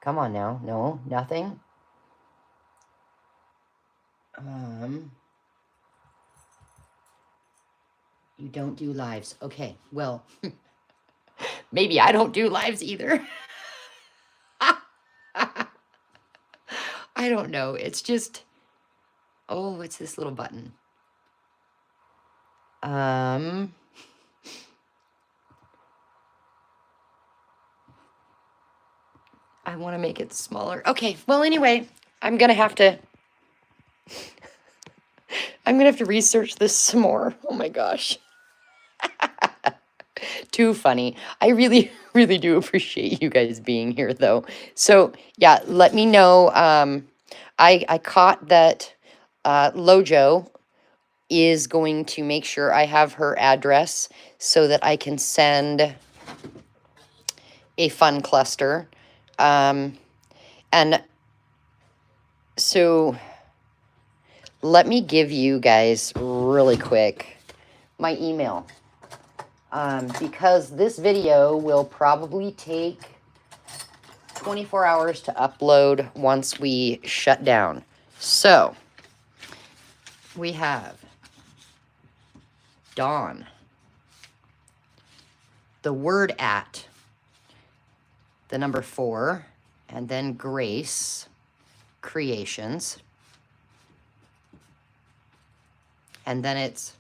Come on now. No, nothing. You don't do lives. Okay, well, maybe I don't do lives either. I don't know. It's just, oh, it's this little button. I want to make it smaller. Okay, well, anyway, I'm going to have to research this some more. Oh my gosh. Too funny. I really, really do appreciate you guys being here, though. So, yeah, let me know. I caught that Lojo is going to make sure I have her address so that I can send a fun cluster. And so let me give you guys really quick my email. Because this video will probably take 24 hours to upload once we shut down. So we have Dawn, the word at, the number 4, and then Grace Creations. And then it's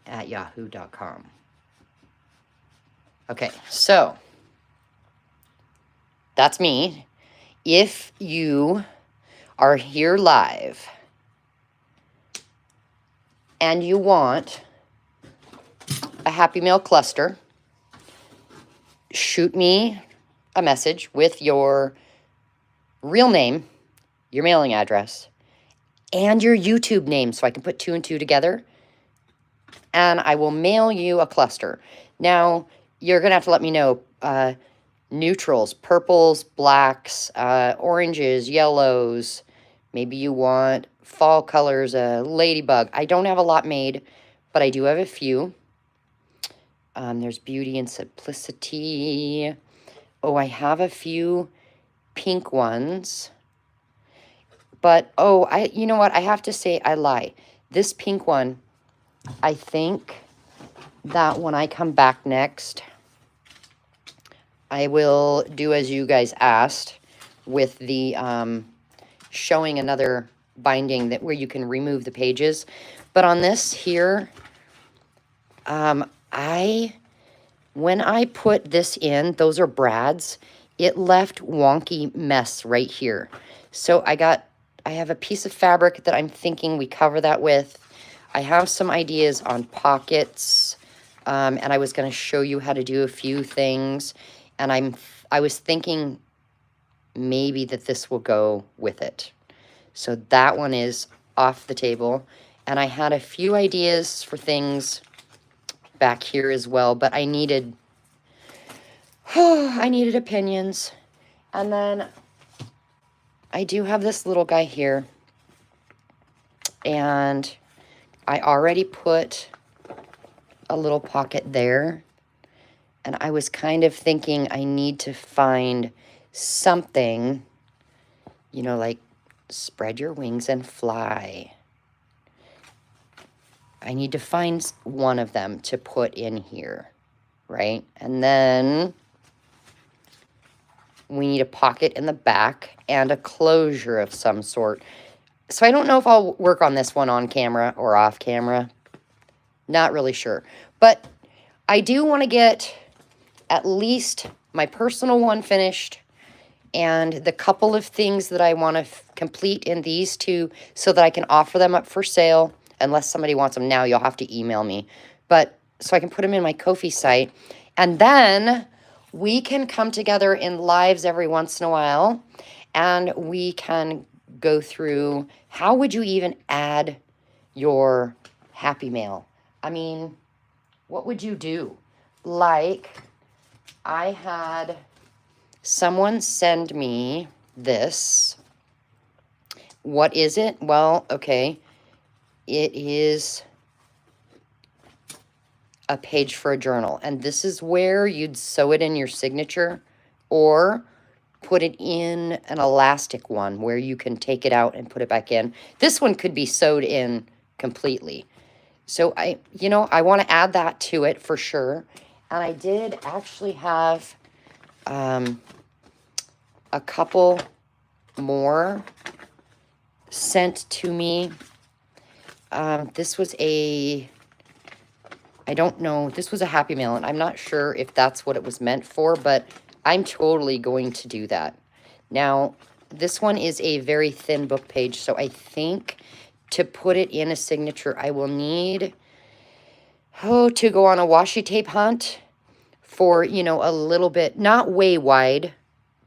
at yahoo.com. Okay, so that's me. If you are here live and you want a Happy Mail cluster, shoot me a message with your real name, your mailing address, and your YouTube name so I can put 2 and 2 together, and I will mail you a cluster. Now, you're going to have to let me know neutrals, purples, blacks, oranges, yellows. Maybe you want fall colors, ladybug. I don't have a lot made, but I do have a few. There's beauty and simplicity. Oh, I have a few pink ones. But, oh, you know what? I have to say, I lie. This pink one, I think that when I come back next, I will do as you guys asked with the showing another binding that where you can remove the pages. But on this here, when I put this in, those are brads, it left wonky mess right here. So I have a piece of fabric that I'm thinking we cover that with. I have some ideas on pockets, and I was going to show you how to do a few things. And I was thinking maybe that this will go with it. So that one is off the table. And I had a few ideas for things back here as well, but I needed opinions. And then I do have this little guy here. And I already put a little pocket there. And I was kind of thinking I need to find something, you know, like spread your wings and fly. I need to find one of them to put in here, right? And then we need a pocket in the back and a closure of some sort. So I don't know if I'll work on this one on camera or off camera. Not really sure. But I do want to get at least my personal one finished and the couple of things that I want to complete in these two so that I can offer them up for sale. Unless somebody wants them now, you'll have to email me. But so I can put them in my Ko-fi site. And then we can come together in lives every once in a while and we can go through how would you even add your Happy Mail? I mean, what would you do? Like, I had someone send me this. What is it? Well, okay. It is a page for a journal. And this is where you'd sew it in your signature or put it in an elastic one where you can take it out and put it back in. This one could be sewed in completely. So I want to add that to it for sure. And I did actually have a couple more sent to me. This was I don't know, this was a Happy Mail, and I'm not sure if that's what it was meant for, but I'm totally going to do that. Now, this one is a very thin book page, so I think to put it in a signature, I will need, to go on a washi tape hunt for, a little bit, not way wide,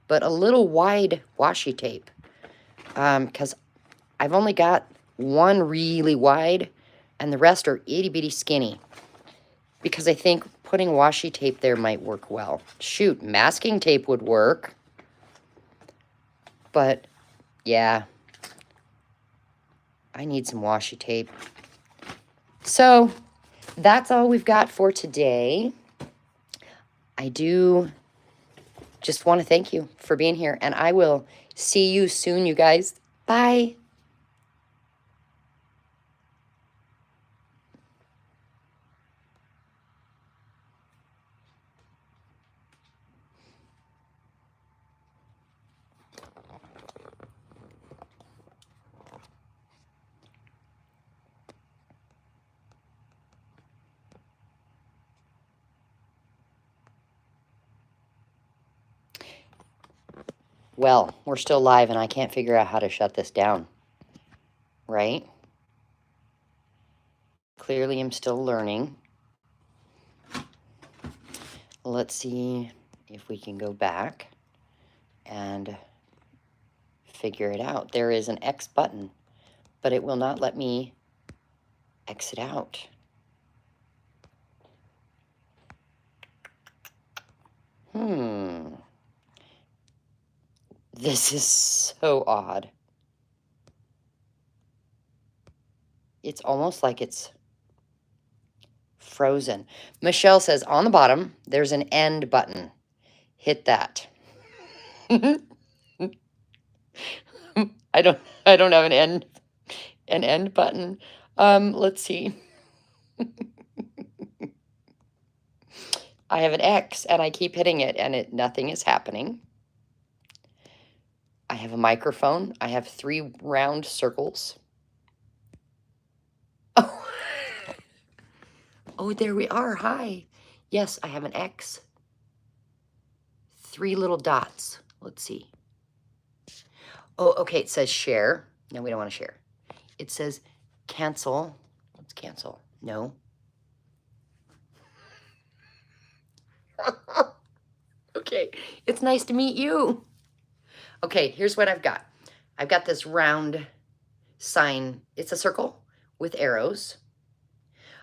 but a little wide washi tape. Because I've only got one really wide, and the rest are itty-bitty skinny. Because I think putting washi tape there might work well. Shoot, masking tape would work. But, yeah. I need some washi tape. So, that's all we've got for today. I do just want to thank you for being here. And I will see you soon, you guys. Bye. Well, we're still live and I can't figure out how to shut this down. Right? Clearly I'm still learning. Let's see if we can go back and figure it out. There is an X button, but it will not let me exit out. This is so odd. It's almost like it's frozen. Michelle says on the bottom, there's an end button. Hit that. I don't have an end button. Let's see. I have an X and I keep hitting it and nothing is happening. I have a microphone. I have 3 round circles. Oh. Oh, there we are. Hi. Yes, I have an X. 3 little dots. Let's see. Oh, okay. It says share. No, we don't want to share. It says cancel. Let's cancel. No. Okay. It's nice to meet you. Okay, here's what I've got. I've got this round sign. It's a circle with arrows.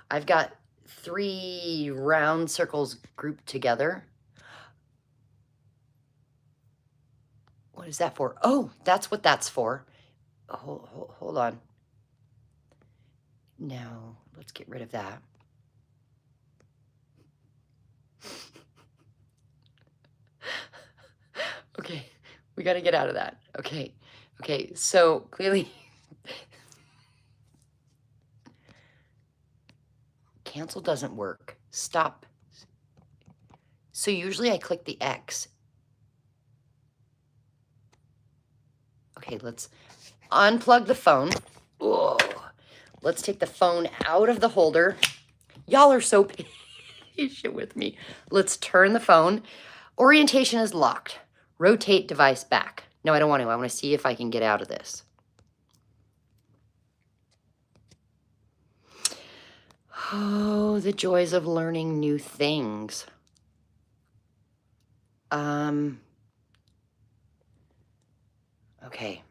I've got 3 round circles grouped together. What is that for? Oh, that's what that's for. Hold on. No, let's get rid of that. Okay, we got to get out of that. Okay, okay, so clearly cancel doesn't work. Stop. So usually I click the X. Okay, let's unplug the phone. Oh, let's take the phone out of the holder. Y'all are so patient with me. Let's turn the phone. Orientation is locked. Rotate device back. No, I don't want to. I want to see if I can get out of this. Oh, the joys of learning new things. Okay.